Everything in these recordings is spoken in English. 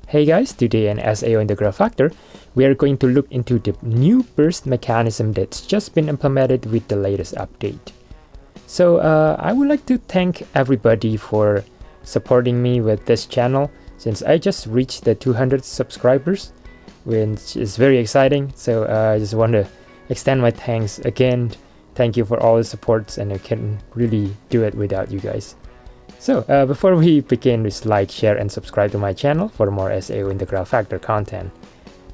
Hey guys, today in SAO Integral Factor, we are going to look into the new burst mechanism that's just been implemented with the latest update. So I would like to thank everybody for supporting me with this channel since I just reached the 200 subscribers, which is very exciting. So I just want to extend my thanks again. Thank you for all the supports, and I can't really do it without you guys. So before we begin, just like, share and subscribe to my channel for more SAO Integral Factor content.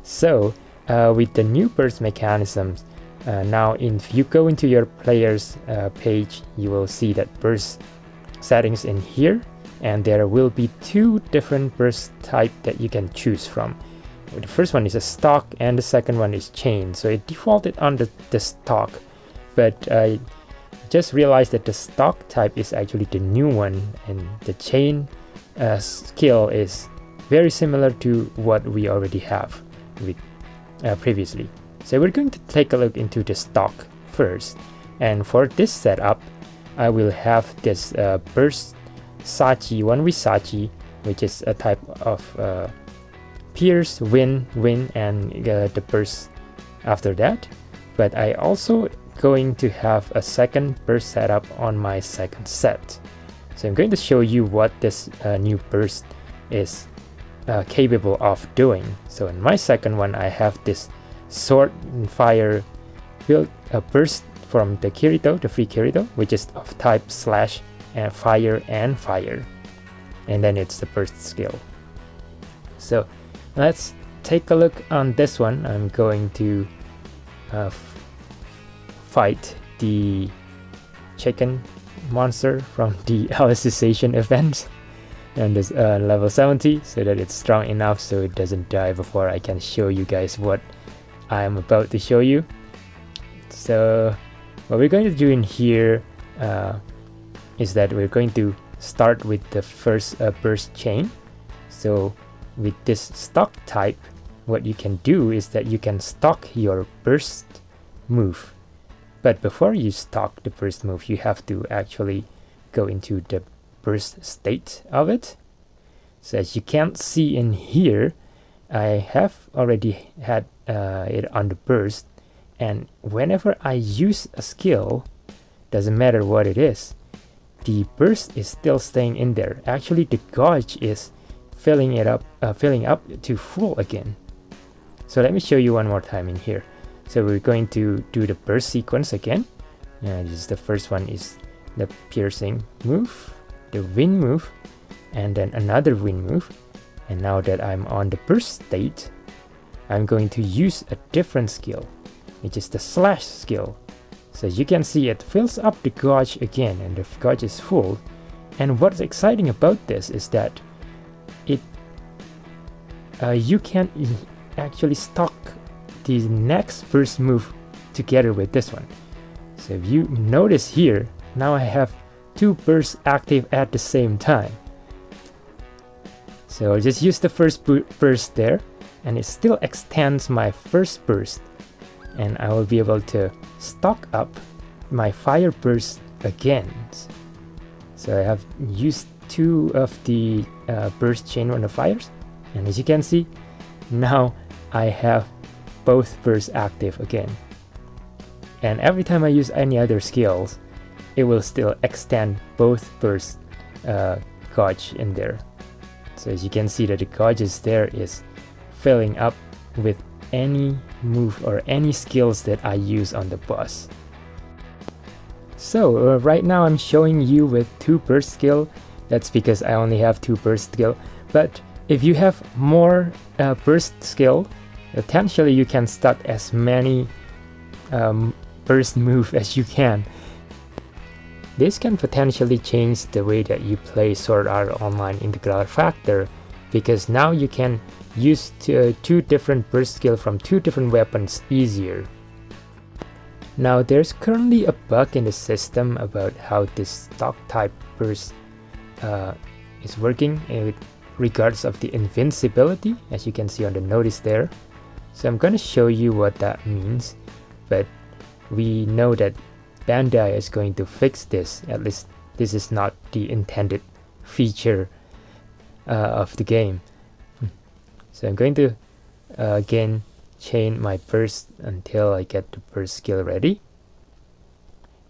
So with the new burst mechanisms, now if you go into your players page, you will see that burst settings in here, and there will be two different burst type that you can choose from. The first one is a stock and the second one is chain. So it defaulted on the stock, but I just realized that the stock type is actually the new one, and the chain skill is very similar to what we already have with previously. So we're going to take a look into the stock first, and for this setup I will have this burst Sachi, one with Sachi, which is a type of pierce, win, and the burst after that. But I also going to have a second burst setup on my second set. So I'm going to show you what this new burst is capable of doing. So in my second one, I have this sword and fire build burst from the Kirito, the free Kirito, which is of type slash and fire, and then it's the burst skill. So let's take a look on this one. I'm going to fight the chicken monster from the Alicization event, and this level 70, so that it's strong enough so it doesn't die before I can show you guys what I am about to show you. So what we're going to do in here is that we're going to start with the first burst chain. So with this stock type, what you can do is that you can stock your burst move. But before you stock the burst move, you have to actually go into the burst state of it. So as you can see in here, I have already had it on the burst, and whenever I use a skill, doesn't matter what it is, the burst is still staying in there. Actually, the gauge is filling up to full again. So let me show you one more time in here. So we're going to do the burst sequence again. This is the first one is the piercing move, the wind move, and then another wind move. And now that I'm on the burst state, I'm going to use a different skill, which is the slash skill. So you can see it fills up the gauge again, and the gauge is full. And what's exciting about this is that it you can actually stock the next burst move together with this one. So if you notice here, now I have two bursts active at the same time. So I'll just use the first burst there, and it still extends my first burst, and I will be able to stock up my fire burst again. So I have used two of the burst chain on the fires, and as you can see, now I have both bursts active again. And every time I use any other skills, it will still extend both burst gauge in there. So as you can see that the gauges there is filling up with any move or any skills that I use on the boss. So right now I'm showing you with two burst skill. That's because I only have two burst skill. But if you have more burst skill, potentially you can stock as many burst move as you can. This can potentially change the way that you play Sword Art Online Integral Factor, because now you can use two different burst skill from two different weapons easier. Now there's currently a bug in the system about how this stock type burst is working with regards of the invincibility, as you can see on the notice there. So I'm going to show you what that means, but we know that Bandai is going to fix this. At least this is not the intended feature of the game. So I'm going to again chain my burst until I get the burst skill ready,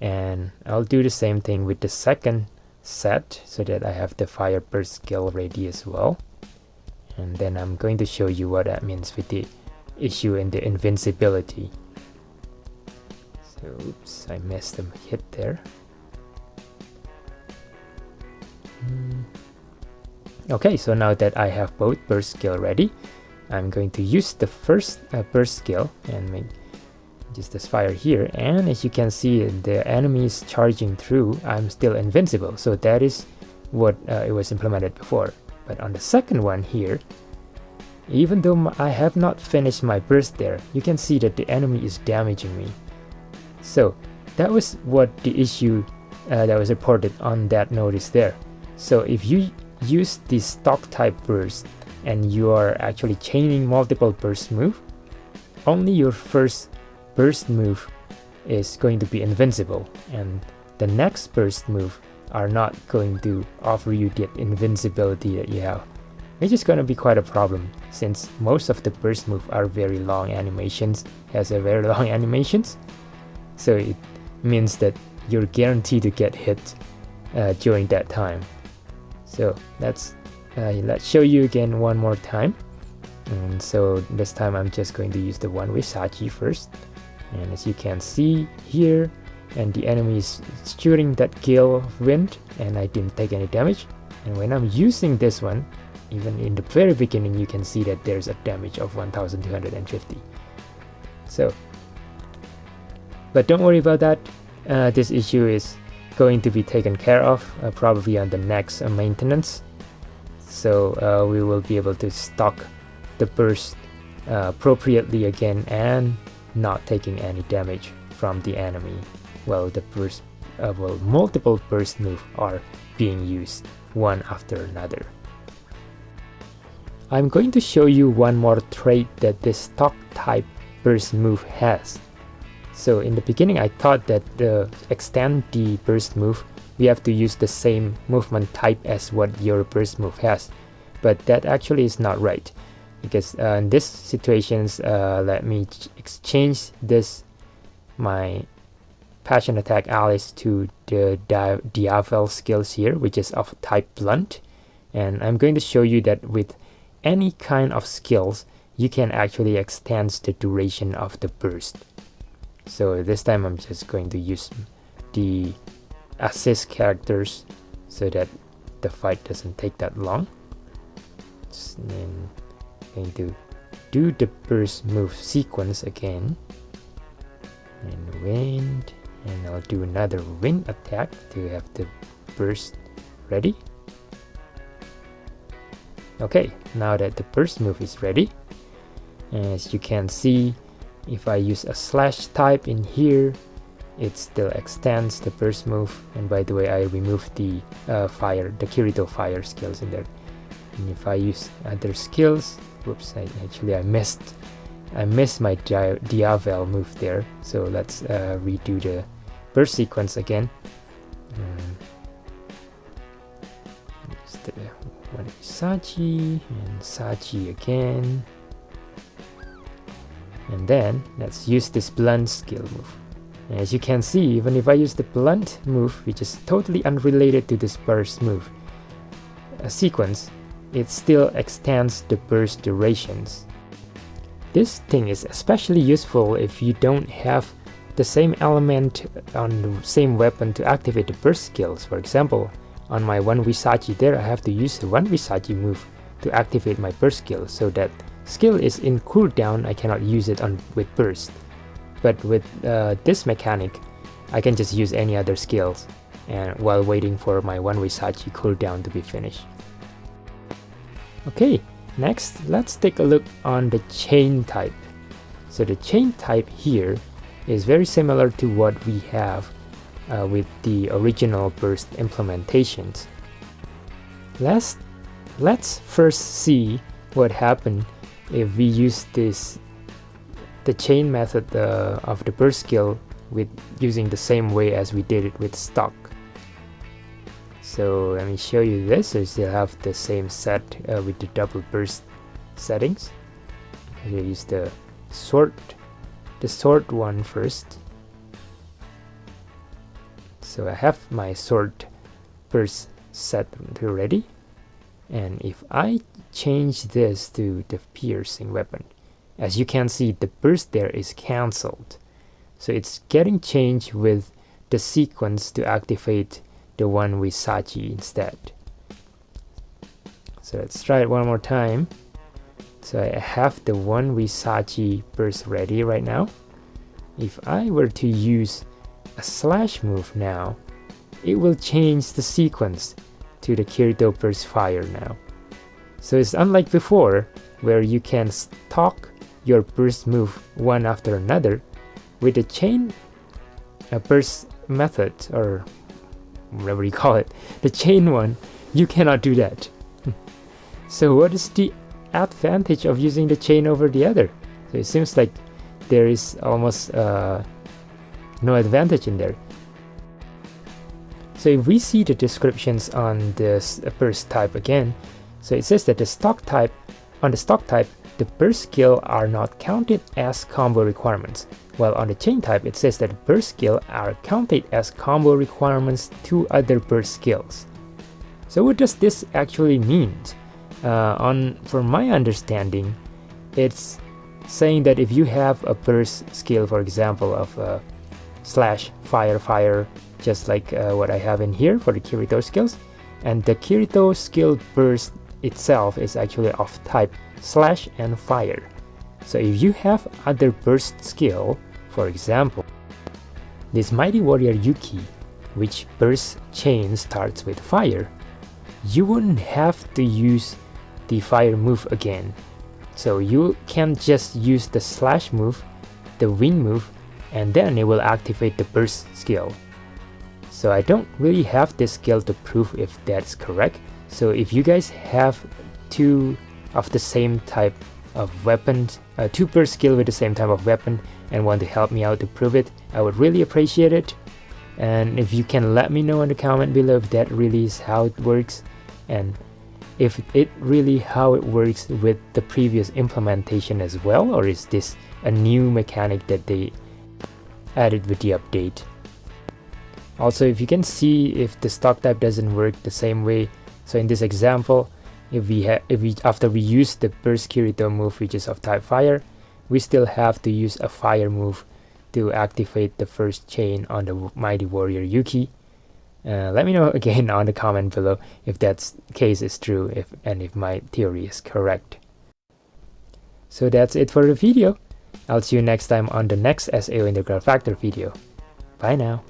and I'll do the same thing with the second set so that I have the fire burst skill ready as well. And then I'm going to show you what that means with the issue in the invincibility. So oops, I missed a hit there. Okay, so now that I have both burst skill ready, I'm going to use the first burst skill and make just this fire here, and as you can see, the enemy is charging through. I'm still invincible, so that is what it was implemented before. But on the second one here, even though I have not finished my burst there, you can see that the enemy is damaging me. So that was what the issue that was reported on that notice there. So if you use the stock type burst and you are actually chaining multiple burst move, only your first burst move is going to be invincible, and the next burst move are not going to offer you the invincibility that you have, which is going to be quite a problem since most of the burst move are very long animations, so it means that you're guaranteed to get hit during that time. So let's show you again one more time. And so this time I'm just going to use the one with Sachi first, and as you can see here, and the enemy is shooting that gale of wind and I didn't take any damage. And when I'm using this one, even in the very beginning, you can see that there's a damage of 1250. So, but don't worry about that. This issue is going to be taken care of probably on the next maintenance. So we will be able to stock the burst appropriately again and not taking any damage from the enemy while the burst multiple burst moves are being used one after another. I'm going to show you one more trait that this stock type burst move has. So in the beginning I thought that to extend the burst move we have to use the same movement type as what your burst move has, but that actually is not right, because in this situations let me exchange this my passion attack Alice to the Diavel skills here, which is of type blunt, and I'm going to show you that with any kind of skills you can actually extend the duration of the burst. So this time I'm just going to use the assist characters so that the fight doesn't take that long. Then I'm going to do the burst move sequence again, and wind, and I'll do another wind attack to have the burst ready. Okay, now that the burst move is ready, as you can see, if I use a slash type in here, it still extends the burst move. And by the way, I removed the the Kirito fire skills in there. And if I use other skills, whoops, I missed my Diavel move there. So let's redo the burst sequence again. Use the one with Sachi and Sachi again. And then let's use this blunt skill move. And as you can see, even if I use the blunt move, which is totally unrelated to this burst move sequence, it still extends the burst durations. This thing is especially useful if you don't have the same element on the same weapon to activate the burst skills. For example, on my one Visachi there, I have to use the one Visachi move to activate my burst skill, so that skill is in cooldown, I cannot use it with burst. But with this mechanic, I can just use any other skills and while waiting for my one Visachi cooldown to be finished. Okay, next let's take a look on the chain type. So the chain type here is very similar to what we have with the original burst implementations. Let's first see what happened if we use the chain method of the burst skill with using the same way as we did it with stock. So let me show you this. So you still have the same set with the double burst settings. I will use the sort one first. So I have my sort burst set ready, and if I change this to the piercing weapon, as you can see, the burst there is cancelled. So it's getting changed with the sequence to activate the one with Sachi instead. So let's try it one more time. So I have the one with Sachi burst ready right now. If I were to use a slash move now, it will change the sequence to the Kirito burst fire now. So it's unlike before, where you can stock your burst move one after another. With the chain burst method, or whatever you call it, the chain one, you cannot do that. So what is the advantage of using the chain over the other? So it seems like there is almost no advantage in there. So if we see the descriptions on this burst type again, so it says that the stock type, the burst skill are not counted as combo requirements, while on the chain type it says that burst skill are counted as combo requirements to other burst skills. So what does this actually mean? For my understanding, it's saying that if you have a burst skill, for example, of slash fire, just like what I have in here for the Kirito skills, and the Kirito skill burst itself is actually of type slash and fire. So if you have other burst skill, for example, this Mighty Warrior Yuki, which burst chain starts with fire, you wouldn't have to use the fire move again. So you can just use the slash move, the wind move, and then it will activate the burst skill. So I don't really have this skill to prove if that's correct. So if you guys have two of the same type of weapons, two burst skill with the same type of weapon, and want to help me out to prove it, I would really appreciate it. And if you can let me know in the comment below if that really is how it works, and if it really how it works with the previous implementation as well, or is this a new mechanic that they added with the update. Also, if you can see if the stock type doesn't work the same way, so in this example, if we after we use the burst Kirito move, which is of type fire, we still have to use a fire move to activate the first chain on the Mighty Warrior Yuki. Let me know again on the comment below if that case is true, if my theory is correct. So that's it for the video. I'll see you next time on the next SAO Integral Factor video. Bye now.